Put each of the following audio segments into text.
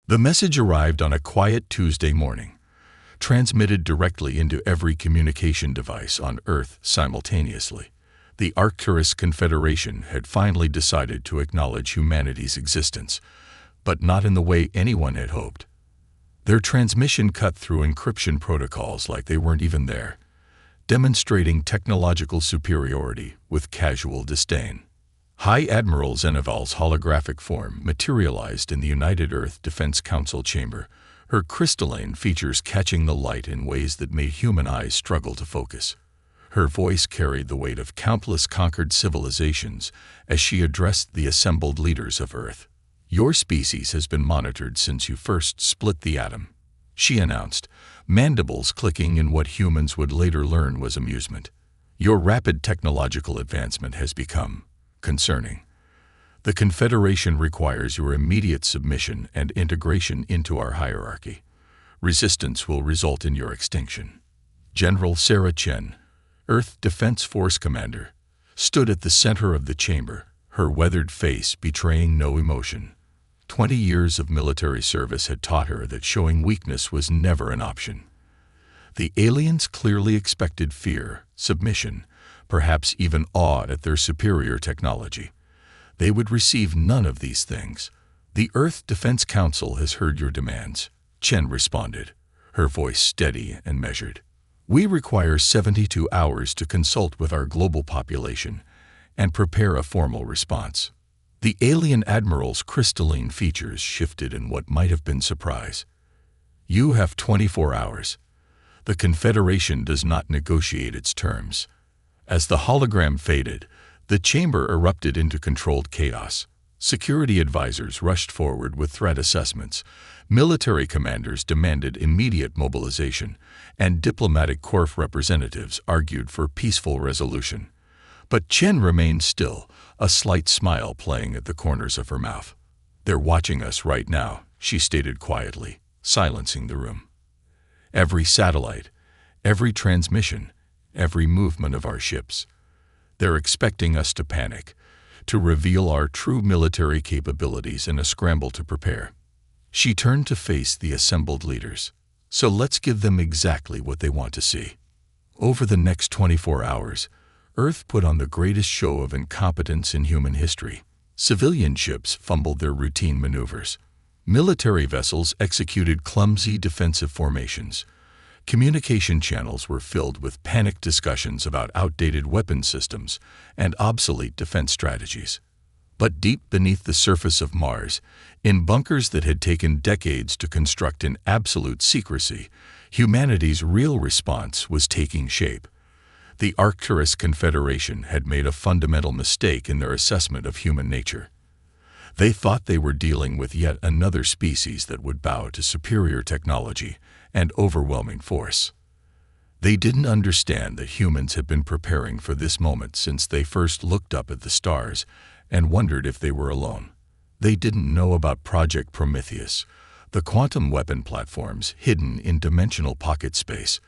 The message arrived on a quiet Tuesday morning, transmitted directly into every communication device on Earth simultaneously. The Arcturus Confederation had finally decided to acknowledge humanity's existence, but not in the way anyone had hoped. Their transmission cut through encryption protocols like they weren't even there, demonstrating technological superiority with casual disdain. High Admiral Zeneval's holographic form materialized in the United Earth Defense Council chamber, her crystalline features catching the light in ways that made human eyes struggle to focus. Her voice carried the weight of countless conquered civilizations as she addressed the assembled leaders of Earth. "Your species has been monitored since you first split the atom," she announced, mandibles clicking in what humans would later learn was amusement. "Your rapid technological advancement has become concerning. The Confederation requires your immediate submission and integration into our hierarchy. Resistance will result in your extinction." General Sarah Chen, Earth Defense Force Commander, stood at the center of the chamber, her weathered face betraying no emotion. 20 years of military service had taught her that showing weakness was never an option. The aliens clearly expected fear, submission, perhaps even awe at their superior technology. They would receive none of these things. "The Earth Defense Council has heard your demands," Chen responded, her voice steady and measured. "We require 72 hours to consult with our global population and prepare a formal response." The alien admiral's crystalline features shifted in what might have been surprise. "You have 24 hours. The Confederation does not negotiate its terms." As the hologram faded, the chamber erupted into controlled chaos. Security advisors rushed forward with threat assessments, military commanders demanded immediate mobilization, and diplomatic corps representatives argued for peaceful resolution. But Chen remained still, a slight smile playing at the corners of her mouth. "They're watching us right now," she stated quietly, silencing the room. "Every satellite, every transmission, every movement of our ships. They're expecting us to panic, to reveal our true military capabilities in a scramble to prepare." She turned to face the assembled leaders. "So let's give them exactly what they want to see." Over the next 24 hours, Earth put on the greatest show of incompetence in human history. Civilian ships fumbled their routine maneuvers. Military vessels executed clumsy defensive formations. Communication channels were filled with panicked discussions about outdated weapon systems and obsolete defense strategies. But deep beneath the surface of Mars, in bunkers that had taken decades to construct in absolute secrecy, humanity's real response was taking shape. The Arcturus Confederation had made a fundamental mistake in their assessment of human nature. They thought they were dealing with yet another species that would bow to superior technology and overwhelming force. They didn't understand that humans had been preparing for this moment since they first looked up at the stars and wondered if they were alone. They didn't know about Project Prometheus, the quantum weapon platforms hidden in dimensional pocket space.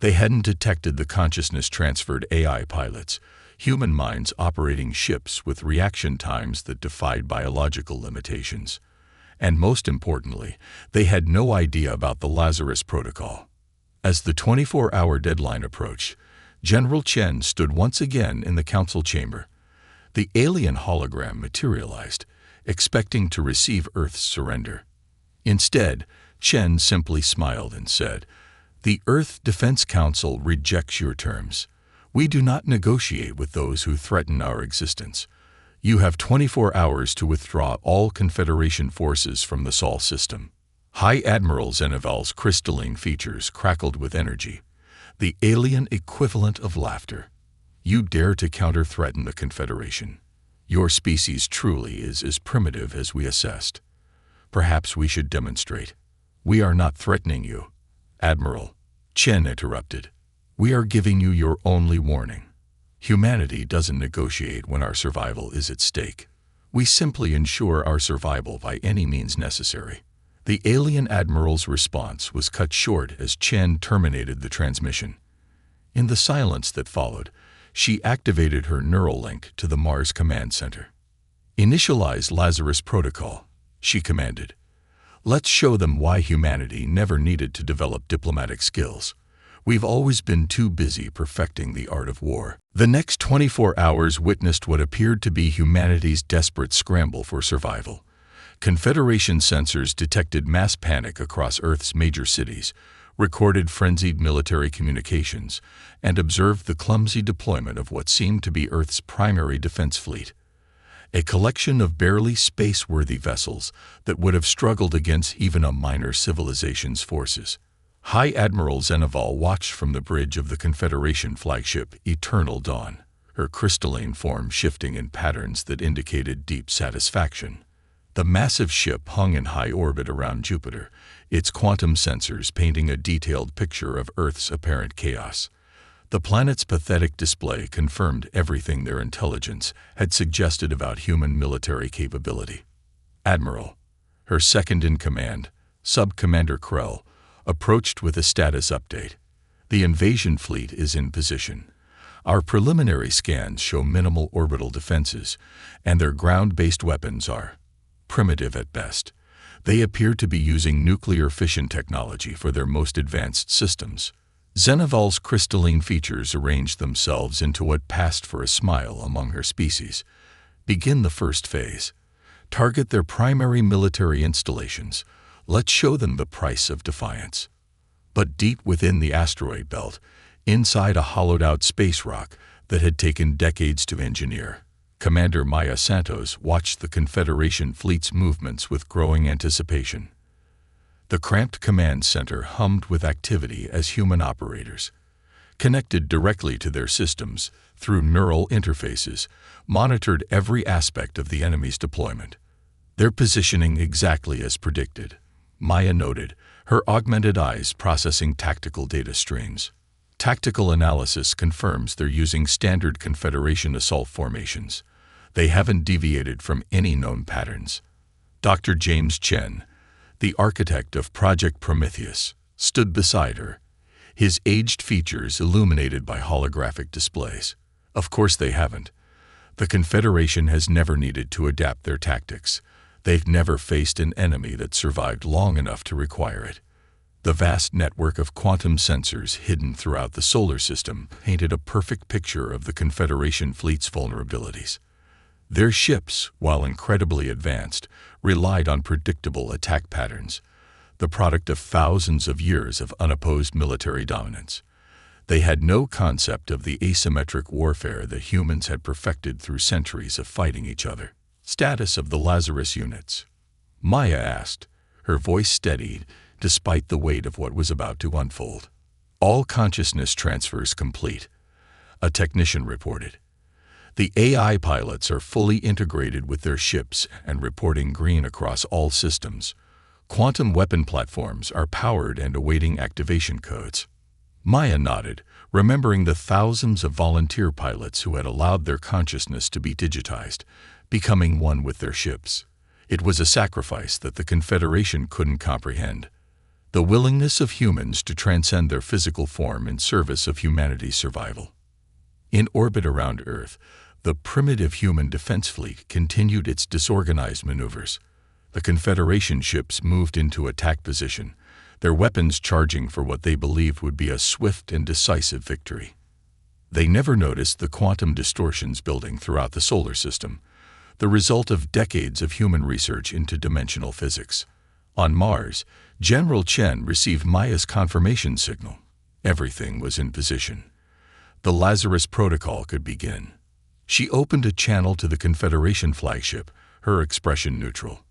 They hadn't detected the consciousness-transferred AI pilots, human minds operating ships with reaction times that defied biological limitations. And most importantly, they had no idea about the Lazarus Protocol. As the 24-hour deadline approached, General Chen stood once again in the council chamber. The alien hologram materialized, expecting to receive Earth's surrender. Instead, Chen simply smiled and said, "The Earth Defense Council rejects your terms. We do not negotiate with those who threaten our existence. You have 24 hours to withdraw all Confederation forces from the Sol system." High Admiral Zeneval's crystalline features crackled with energy, the alien equivalent of laughter. "You dare to counter-threaten the Confederation. Your species truly is as primitive as we assessed. Perhaps we should demonstrate." "We are not threatening you, Admiral," Chen interrupted. "We are giving you your only warning. Humanity doesn't negotiate when our survival is at stake. We simply ensure our survival by any means necessary." The alien admiral's response was cut short as Chen terminated the transmission. In the silence that followed, she activated her neural link to the Mars Command Center. "Initialize Lazarus Protocol," she commanded. Let's show them why humanity never needed to develop diplomatic skills. We've always been too busy perfecting the art of war. The next 24 hours witnessed what appeared to be humanity's desperate scramble for survival. Confederation sensors detected mass panic across Earth's major cities, recorded frenzied military communications, and observed the clumsy deployment of what seemed to be Earth's primary defense fleet. A collection of barely space-worthy vessels that would have struggled against even a minor civilization's forces. High Admiral Zeneval watched from the bridge of the Confederation flagship Eternal Dawn, her crystalline form shifting in patterns that indicated deep satisfaction. The massive ship hung in high orbit around Jupiter, its quantum sensors painting a detailed picture of Earth's apparent chaos. The planet's pathetic display confirmed everything their intelligence had suggested about human military capability. Admiral, her second-in-command, Sub-Commander Krell, approached with a status update. The invasion fleet is in position. Our preliminary scans show minimal orbital defenses, and their ground-based weapons are primitive at best. They appear to be using nuclear fission technology for their most advanced systems. Zeneval's crystalline features arranged themselves into what passed for a smile among her species. Begin the first phase. Target their primary military installations. Let's show them the price of defiance. But deep within the asteroid belt, inside a hollowed-out space rock that had taken decades to engineer, Commander Maya Santos watched the Confederation fleet's movements with growing anticipation. The cramped command center hummed with activity as human operators, connected directly to their systems through neural interfaces, monitored every aspect of the enemy's deployment. Their positioning exactly as predicted, Maya noted, her augmented eyes processing tactical data streams. Tactical analysis confirms they're using standard Confederation assault formations. They haven't deviated from any known patterns. Dr. James Chen, the architect of Project Prometheus, stood beside her, his aged features illuminated by holographic displays. Of course they haven't. The Confederation has never needed to adapt their tactics. They've never faced an enemy that survived long enough to require it. The vast network of quantum sensors hidden throughout the solar system painted a perfect picture of the Confederation fleet's vulnerabilities. Their ships, while incredibly advanced, relied on predictable attack patterns, the product of thousands of years of unopposed military dominance. They had no concept of the asymmetric warfare that humans had perfected through centuries of fighting each other. Status of the Lazarus units? Maya asked, her voice steadied despite the weight of what was about to unfold. All consciousness transfers complete, a technician reported. The AI pilots are fully integrated with their ships and reporting green across all systems. Quantum weapon platforms are powered and awaiting activation codes. Maya nodded, remembering the thousands of volunteer pilots who had allowed their consciousness to be digitized, becoming one with their ships. It was a sacrifice that the Confederation couldn't comprehend. The willingness of humans to transcend their physical form in service of humanity's survival. In orbit around Earth, the primitive human defense fleet continued its disorganized maneuvers. The Confederation ships moved into attack position, their weapons charging for what they believed would be a swift and decisive victory. They never noticed the quantum distortions building throughout the solar system, the result of decades of human research into dimensional physics. On Mars, General Chen received Maya's confirmation signal. Everything was in position. The Lazarus Protocol could begin. She opened a channel to the Confederation flagship, her expression neutral.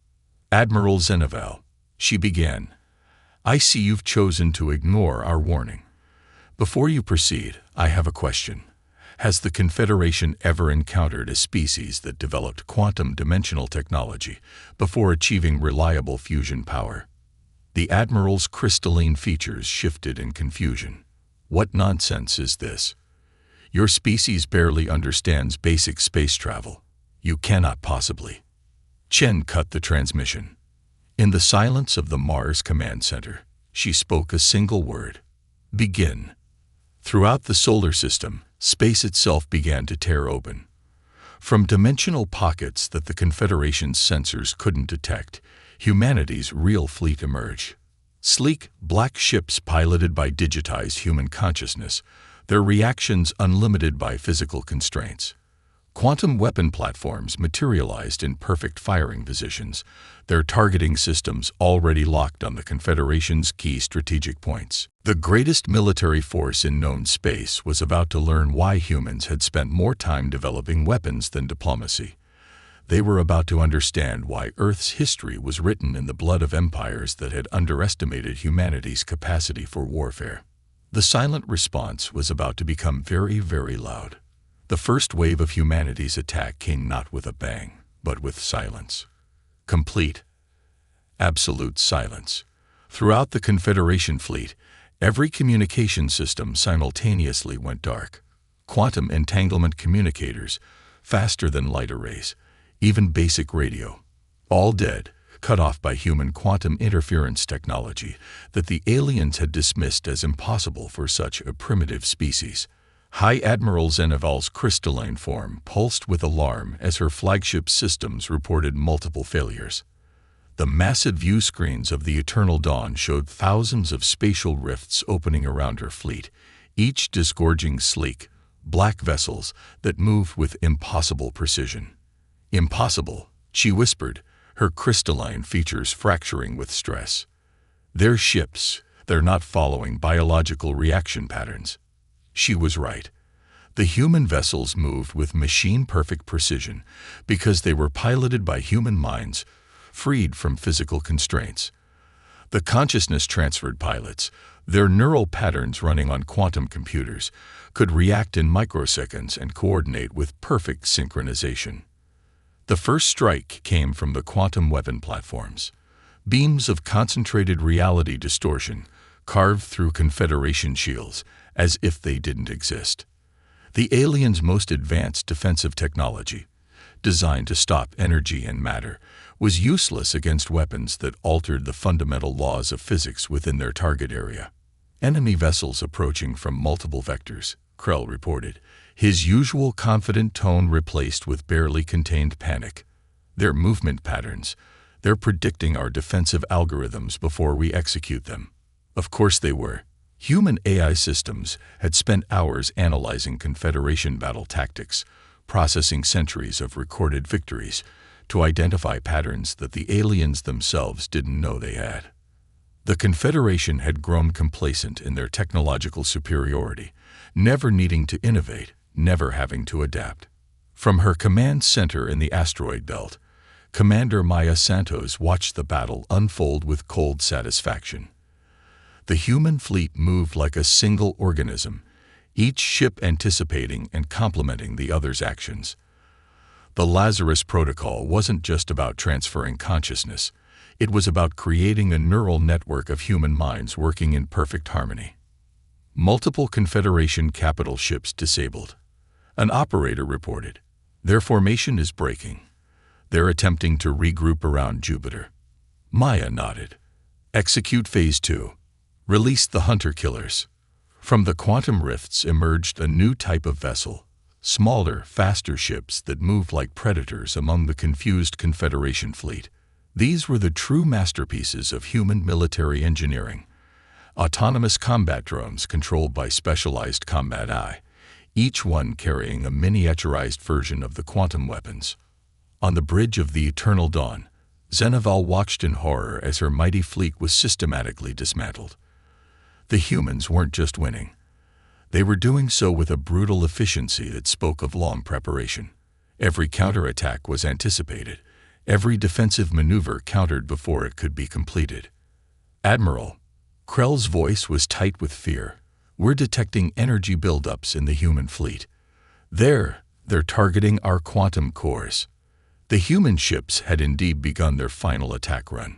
Admiral Zeneval, she began, I see you've chosen to ignore our warning. Before you proceed, I have a question. Has the Confederation ever encountered a species that developed quantum dimensional technology before achieving reliable fusion power? The Admiral's crystalline features shifted in confusion. What nonsense is this? Your species barely understands basic space travel. You cannot possibly. Chen cut the transmission. In the silence of the Mars Command Center, she spoke a single word. Begin. Throughout the solar system, space itself began to tear open. From dimensional pockets that the Confederation's sensors couldn't detect, humanity's real fleet emerged. Sleek, black ships piloted by digitized human consciousness, their reactions unlimited by physical constraints. Quantum weapon platforms materialized in perfect firing positions, their targeting systems already locked on the Confederation's key strategic points. The greatest military force in known space was about to learn why humans had spent more time developing weapons than diplomacy. They were about to understand why Earth's history was written in the blood of empires that had underestimated humanity's capacity for warfare. The silent response was about to become very, very loud. The first wave of humanity's attack came not with a bang, but with silence. Complete, absolute silence. Throughout the Confederation fleet, every communication system simultaneously went dark. Quantum entanglement communicators, faster than light arrays, even basic radio, all dead, cut off by human quantum interference technology that the aliens had dismissed as impossible for such a primitive species. High Admiral Zeneval's crystalline form pulsed with alarm as her flagship systems reported multiple failures. The massive view screens of the Eternal Dawn showed thousands of spatial rifts opening around her fleet, each disgorging sleek, black vessels that moved with impossible precision. "Impossible," she whispered, her crystalline features fracturing with stress. "They're ships. They're not following biological reaction patterns." She was right. The human vessels moved with machine-perfect precision because they were piloted by human minds, freed from physical constraints. The consciousness-transferred pilots, their neural patterns running on quantum computers, could react in microseconds and coordinate with perfect synchronization. The first strike came from the quantum weapon platforms. Beams of concentrated reality distortion carved through Confederation shields as if they didn't exist. The aliens' most advanced defensive technology, designed to stop energy and matter, was useless against weapons that altered the fundamental laws of physics within their target area. "Enemy vessels approaching from multiple vectors," Krell reported, his usual confident tone replaced with barely contained panic. "Their movement patterns, they're predicting our defensive algorithms before we execute them." Of course they were. Human AI systems had spent hours analyzing Confederation battle tactics, processing centuries of recorded victories, to identify patterns that the aliens themselves didn't know they had. The Confederation had grown complacent in their technological superiority, never needing to innovate, never having to adapt. From her command center in the asteroid belt, Commander Maya Santos watched the battle unfold with cold satisfaction. The human fleet moved like a single organism, each ship anticipating and complementing the other's actions. The Lazarus Protocol wasn't just about transferring consciousness. It was about creating a neural network of human minds working in perfect harmony. Multiple Confederation capital ships disabled. An operator reported, "Their formation is breaking. They're attempting to regroup around Jupiter." Maya nodded. "Execute Phase 2. Release the hunter-killers." From the quantum rifts emerged a new type of vessel, smaller, faster ships that moved like predators among the confused Confederation fleet. These were the true masterpieces of human military engineering. Autonomous combat drones controlled by specialized combat AI, each one carrying a miniaturized version of the quantum weapons. On the bridge of the Eternal Dawn, Zeneval watched in horror as her mighty fleet was systematically dismantled. The humans weren't just winning. They were doing so with a brutal efficiency that spoke of long preparation. Every counterattack was anticipated, every defensive maneuver countered before it could be completed. "Admiral," Krell's voice was tight with fear, "we're detecting energy buildups in the human fleet. They're targeting our quantum cores." The human ships had indeed begun their final attack run.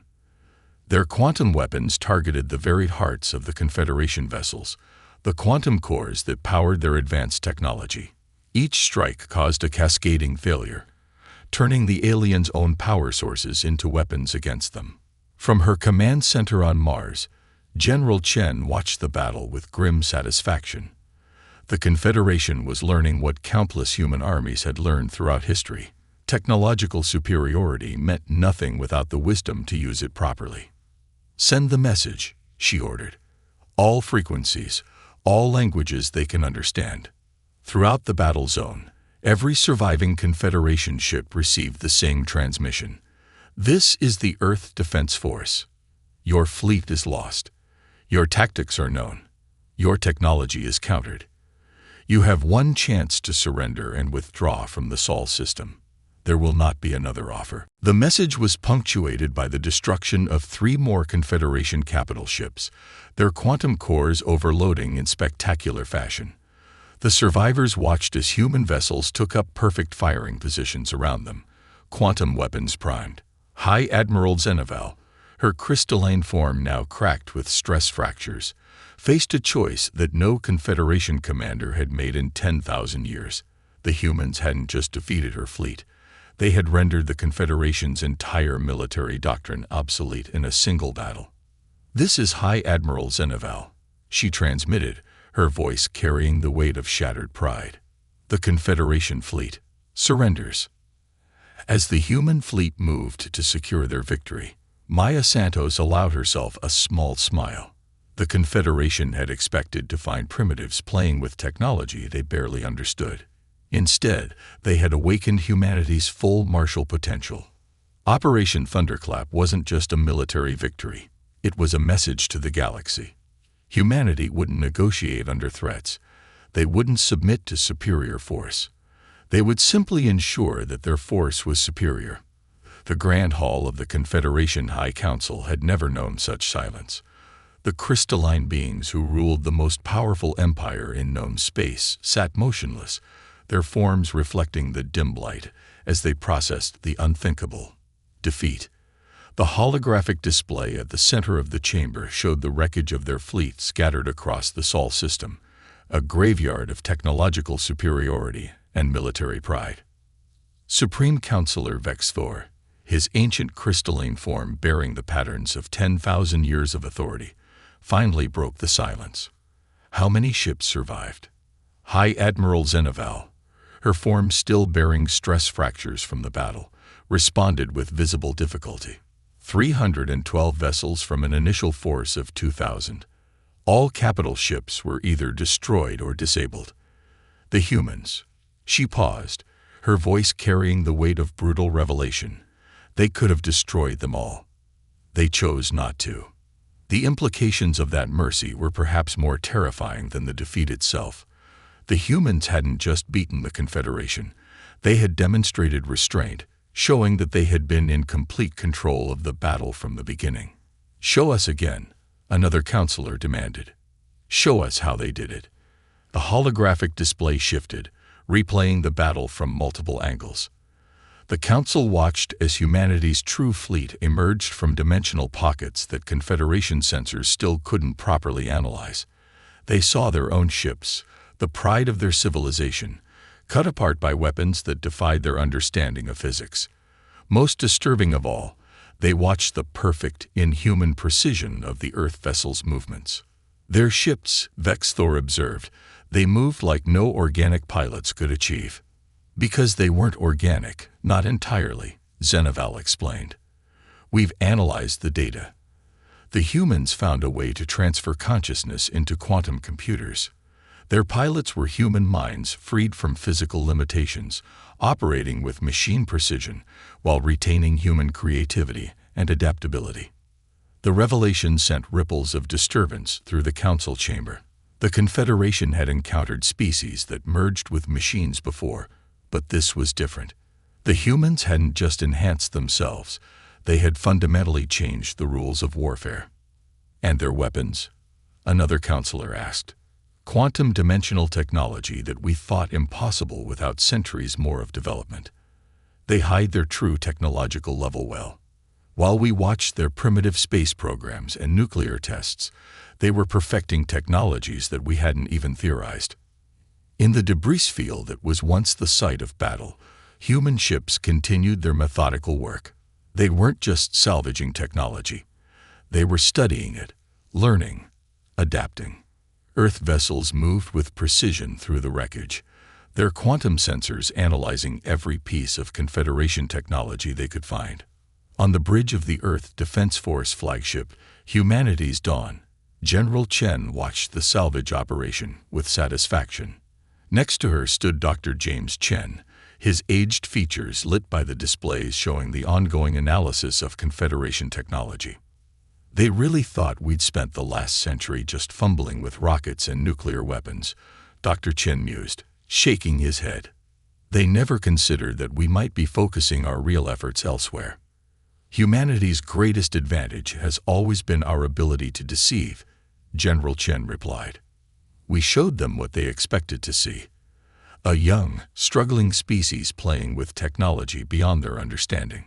Their quantum weapons targeted the very hearts of the Confederation vessels, the quantum cores that powered their advanced technology. Each strike caused a cascading failure, turning the aliens' own power sources into weapons against them. From her command center on Mars, General Chen watched the battle with grim satisfaction. The Confederation was learning what countless human armies had learned throughout history: Technological superiority meant nothing without the wisdom to use it properly. "Send the message," she ordered. "All frequencies, all languages they can understand." Throughout the battle zone, every surviving Confederation ship received the same transmission. "This is the Earth Defense Force. Your fleet is lost. Your tactics are known. Your technology is countered. You have one chance to surrender and withdraw from the Sol system. There will not be another offer." The message was punctuated by the destruction of 3 more Confederation capital ships, their quantum cores overloading in spectacular fashion. The survivors watched as human vessels took up perfect firing positions around them, quantum weapons primed. High Admiral Zeneval, her crystalline form now cracked with stress fractures, faced a choice that no Confederation commander had made in 10,000 years. The humans hadn't just defeated her fleet. They had rendered the Confederation's entire military doctrine obsolete in a single battle. "This is High Admiral Zeneval," she transmitted, her voice carrying the weight of shattered pride. "The Confederation fleet surrenders." As the human fleet moved to secure their victory, Maya Santos allowed herself a small smile. The Confederation had expected to find primitives playing with technology they barely understood. Instead, they had awakened humanity's full martial potential. Operation Thunderclap wasn't just a military victory. It was a message to the galaxy. Humanity wouldn't negotiate under threats. They wouldn't submit to superior force. They would simply ensure that their force was superior. The Grand Hall of the Confederation High Council had never known such silence. The crystalline beings who ruled the most powerful empire in known space sat motionless, their forms reflecting the dim light as they processed the unthinkable: defeat. The holographic display at the center of the chamber showed the wreckage of their fleet scattered across the Sol system, a graveyard of technological superiority and military pride. Supreme Counselor Vexthor, his ancient crystalline form bearing the patterns of 10,000 years of authority, finally broke the silence. How many ships survived? High Admiral Zeneval, her form still bearing stress fractures from the battle, responded with visible difficulty. 312 vessels from an initial force of 2,000. All capital ships were either destroyed or disabled. The humans. She paused, her voice carrying the weight of brutal revelation. They could have destroyed them all. They chose not to. The implications of that mercy were perhaps more terrifying than the defeat itself. The humans hadn't just beaten the Confederation. They had demonstrated restraint, showing that they had been in complete control of the battle from the beginning. "Show us again," another counselor demanded. "Show us how they did it." The holographic display shifted, replaying the battle from multiple angles. The Council watched as humanity's true fleet emerged from dimensional pockets that Confederation sensors still couldn't properly analyze. They saw their own ships, the pride of their civilization, cut apart by weapons that defied their understanding of physics. Most disturbing of all, they watched the perfect, inhuman precision of the Earth vessels' movements. Their ships, Vexthor observed, they moved like no organic pilots could achieve. "Because they weren't organic, not entirely," Zeneval explained. "We've analyzed the data. The humans found a way to transfer consciousness into quantum computers. Their pilots were human minds freed from physical limitations, operating with machine precision while retaining human creativity and adaptability." The revelation sent ripples of disturbance through the council chamber. The Confederation had encountered species that merged with machines before, but this was different. The humans hadn't just enhanced themselves, they had fundamentally changed the rules of warfare. "And their weapons?" another counselor asked. "Quantum dimensional technology that we thought impossible without centuries more of development. They hide their true technological level well. While we watched their primitive space programs and nuclear tests, they were perfecting technologies that we hadn't even theorized." In the debris field that was once the site of battle, human ships continued their methodical work. They weren't just salvaging technology. They were studying it, learning, adapting. Earth vessels moved with precision through the wreckage, their quantum sensors analyzing every piece of Confederation technology they could find. On the bridge of the Earth Defense Force flagship, Humanity's Dawn, General Chen watched the salvage operation with satisfaction. Next to her stood Dr. James Chen, his aged features lit by the displays showing the ongoing analysis of Confederation technology. They really thought we'd spent the last century just fumbling with rockets and nuclear weapons, Dr. Chen mused, shaking his head. They never considered that we might be focusing our real efforts elsewhere. Humanity's greatest advantage has always been our ability to deceive, General Chen replied. We showed them what they expected to see. A young, struggling species playing with technology beyond their understanding.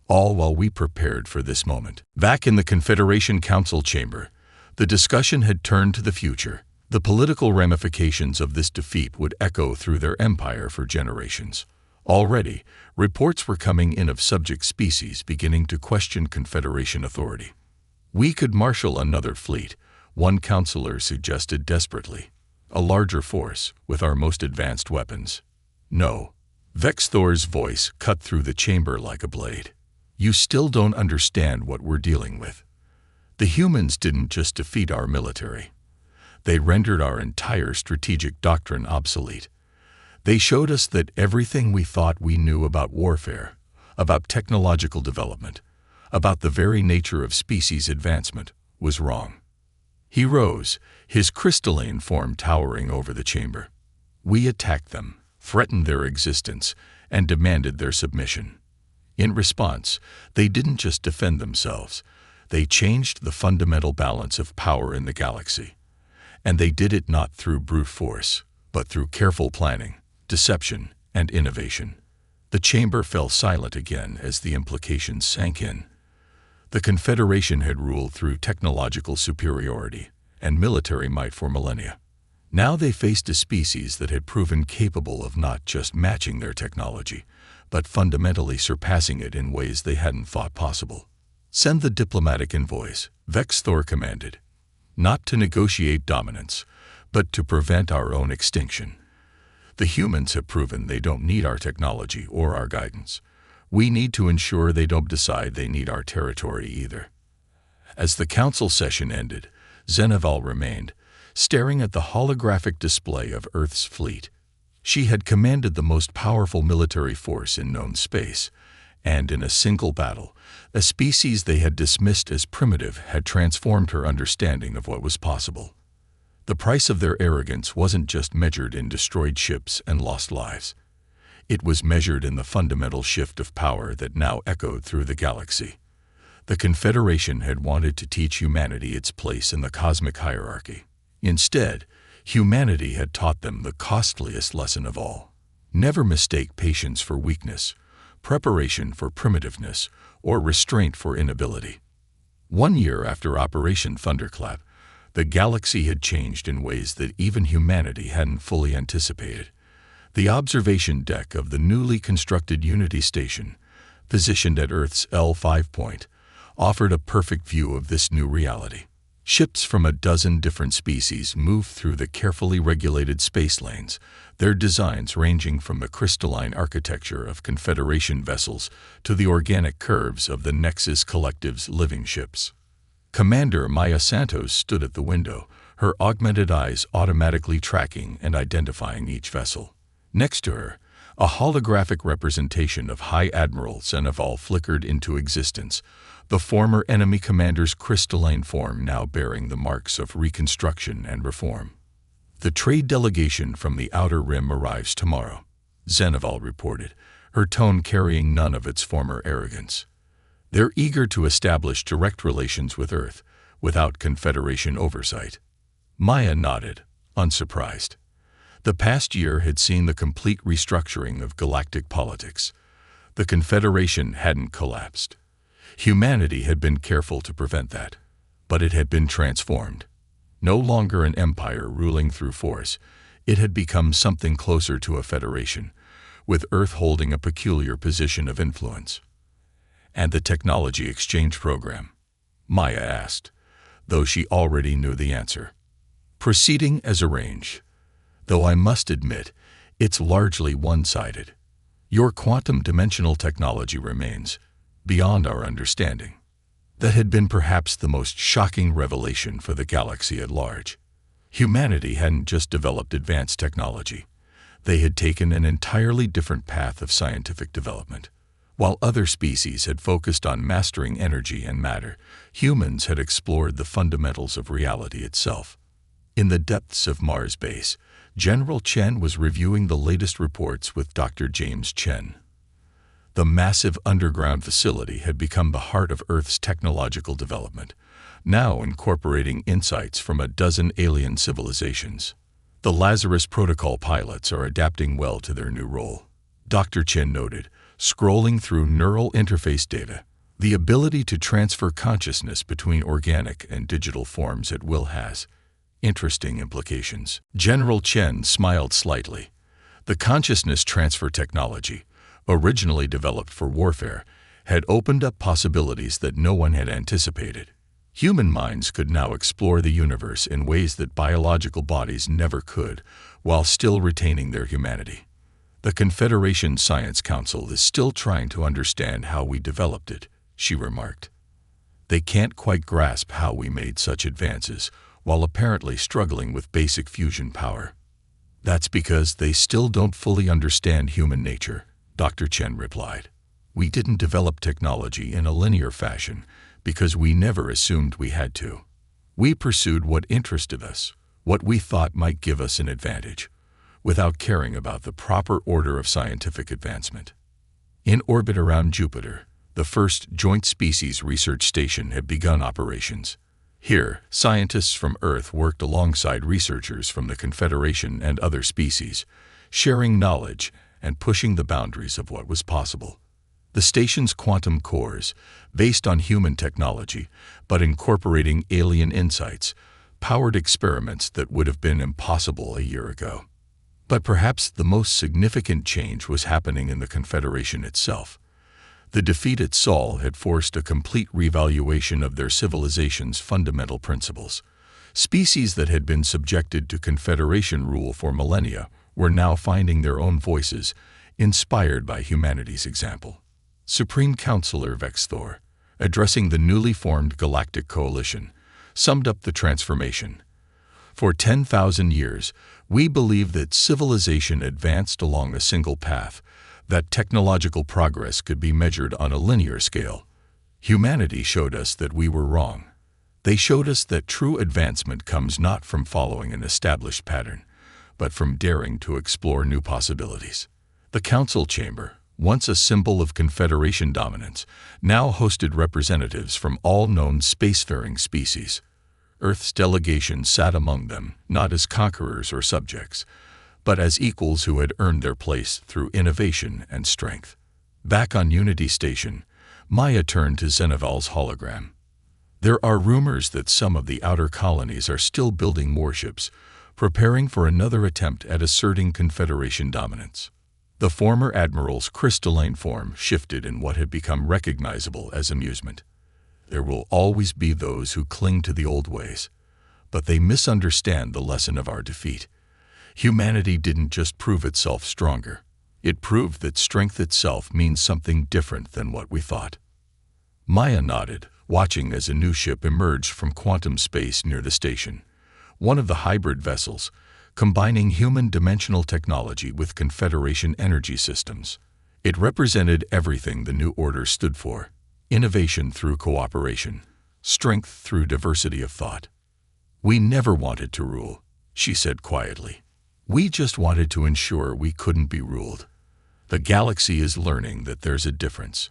All while we prepared for this moment. Back in the Confederation Council chamber, the discussion had turned to the future. The political ramifications of this defeat would echo through their empire for generations. Already, reports were coming in of subject species beginning to question Confederation authority. We could marshal another fleet, one counselor suggested desperately. A larger force, with our most advanced weapons. No. Vex Thor's voice cut through the chamber like a blade. You still don't understand what we're dealing with. The humans didn't just defeat our military. They rendered our entire strategic doctrine obsolete. They showed us that everything we thought we knew about warfare, about technological development, about the very nature of species advancement, was wrong. He rose, his crystalline form towering over the chamber. We attacked them, threatened their existence, and demanded their submission. In response, they didn't just defend themselves. They changed the fundamental balance of power in the galaxy. And they did it not through brute force, but through careful planning, deception, and innovation. The chamber fell silent again as the implications sank in. The Confederation had ruled through technological superiority and military might for millennia. Now they faced a species that had proven capable of not just matching their technology, but fundamentally surpassing it in ways they hadn't thought possible. Send the diplomatic envoys, Vex Thor commanded. Not to negotiate dominance, but to prevent our own extinction. The humans have proven they don't need our technology or our guidance. We need to ensure they don't decide they need our territory either. As the council session ended, Zeneval remained, staring at the holographic display of Earth's fleet. She had commanded the most powerful military force in known space, and in a single battle, a species they had dismissed as primitive had transformed her understanding of what was possible. The price of their arrogance wasn't just measured in destroyed ships and lost lives. It was measured in the fundamental shift of power that now echoed through the galaxy. The Confederation had wanted to teach humanity its place in the cosmic hierarchy. Instead, humanity had taught them the costliest lesson of all. Never mistake patience for weakness, preparation for primitiveness, or restraint for inability. 1 year after Operation Thunderclap, the galaxy had changed in ways that even humanity hadn't fully anticipated. The observation deck of the newly constructed Unity station, positioned at Earth's L5 point, offered a perfect view of this new reality. Ships from a dozen different species moved through the carefully regulated space lanes, their designs ranging from the crystalline architecture of Confederation vessels to the organic curves of the Nexus Collective's living ships. Commander Maya Santos stood at the window, her augmented eyes automatically tracking and identifying each vessel. Next to her, a holographic representation of High Admiral Zeneval flickered into existence, the former enemy commander's crystalline form now bearing the marks of reconstruction and reform. The trade delegation from the Outer Rim arrives tomorrow, Zeneval reported, her tone carrying none of its former arrogance. They're eager to establish direct relations with Earth, without Confederation oversight. Maya nodded, unsurprised. The past year had seen the complete restructuring of galactic politics. The Confederation hadn't collapsed. Humanity had been careful to prevent that, but it had been transformed. No longer an empire ruling through force, it had become something closer to a federation, with Earth holding a peculiar position of influence. And the technology exchange program? Maya asked, though she already knew the answer. Proceeding as arranged, though I must admit, It's largely one-sided. Your quantum dimensional technology remains beyond our understanding. That had been perhaps the most shocking revelation for the galaxy at large. Humanity hadn't just developed advanced technology. They had taken an entirely different path of scientific development. While other species had focused on mastering energy and matter, humans had explored the fundamentals of reality itself. In the depths of Mars Base, General Chen was reviewing the latest reports with Dr. James Chen. The massive underground facility had become the heart of Earth's technological development, now incorporating insights from a dozen alien civilizations. The Lazarus Protocol pilots are adapting well to their new role, Dr. Chen noted, scrolling through neural interface data. The ability to transfer consciousness between organic and digital forms at will has interesting implications. General Chen smiled slightly. The consciousness transfer technology, originally developed for warfare, had opened up possibilities that no one had anticipated. Human minds could now explore the universe in ways that biological bodies never could, while still retaining their humanity. The Confederation Science Council is still trying to understand how we developed it, she remarked. They can't quite grasp how we made such advances, while apparently struggling with basic fusion power. That's because they still don't fully understand human nature, Dr. Chen replied. We didn't develop technology in a linear fashion because we never assumed we had to. We pursued what interested us, what we thought might give us an advantage, without caring about the proper order of scientific advancement. In orbit around Jupiter, the first joint species research station had begun operations. Here, scientists from Earth worked alongside researchers from the Confederation and other species, sharing knowledge and pushing the boundaries of what was possible. The station's quantum cores, based on human technology but incorporating alien insights, powered experiments that would have been impossible a year ago. But perhaps the most significant change was happening in the Confederation itself. The defeat at Sol had forced a complete revaluation of their civilization's fundamental principles. Species that had been subjected to Confederation rule for millennia were now finding their own voices, inspired by humanity's example. Supreme Counselor Vexthor, addressing the newly formed Galactic Coalition, summed up the transformation. For 10,000 years, we believed that civilization advanced along a single path, that technological progress could be measured on a linear scale. Humanity showed us that we were wrong. They showed us that true advancement comes not from following an established pattern, but from daring to explore new possibilities. The Council Chamber, once a symbol of Confederation dominance, now hosted representatives from all known spacefaring species. Earth's delegation sat among them, not as conquerors or subjects, but as equals who had earned their place through innovation and strength. Back on Unity Station, Maya turned to Xenoval's hologram. There are rumors that some of the outer colonies are still building warships, preparing for another attempt at asserting Confederation dominance. The former admiral's crystalline form shifted in what had become recognizable as amusement. There will always be those who cling to the old ways, but they misunderstand the lesson of our defeat. Humanity didn't just prove itself stronger. It proved that strength itself means something different than what we thought. Maya nodded, watching as a new ship emerged from quantum space near the station. One of the hybrid vessels, combining human dimensional technology with Confederation energy systems. It represented everything the New Order stood for: innovation through cooperation, strength through diversity of thought. We never wanted to rule, she said quietly. We just wanted to ensure we couldn't be ruled. The galaxy is learning that there's a difference.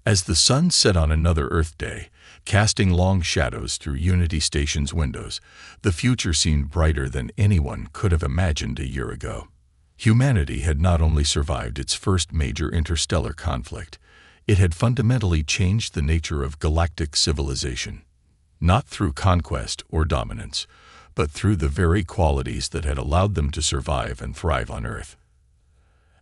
As the sun set on another Earth day, casting long shadows through Unity Station's windows, the future seemed brighter than anyone could have imagined a year ago. Humanity had not only survived its first major interstellar conflict, it had fundamentally changed the nature of galactic civilization. Not through conquest or dominance, but through the very qualities that had allowed them to survive and thrive on Earth.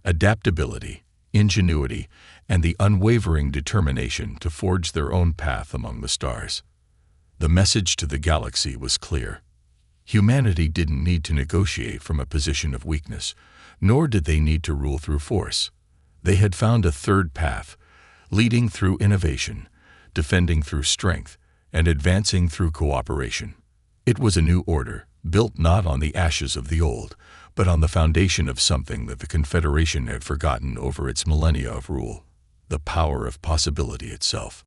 Adaptability, ingenuity, and the unwavering determination to forge their own path among the stars. The message to the galaxy was clear. Humanity didn't need to negotiate from a position of weakness, nor did they need to rule through force. They had found a third path, leading through innovation, defending through strength, and advancing through cooperation. It was a new order, built not on the ashes of the old, but on the foundation of something that the Confederation had forgotten over its millennia of rule: the power of possibility itself.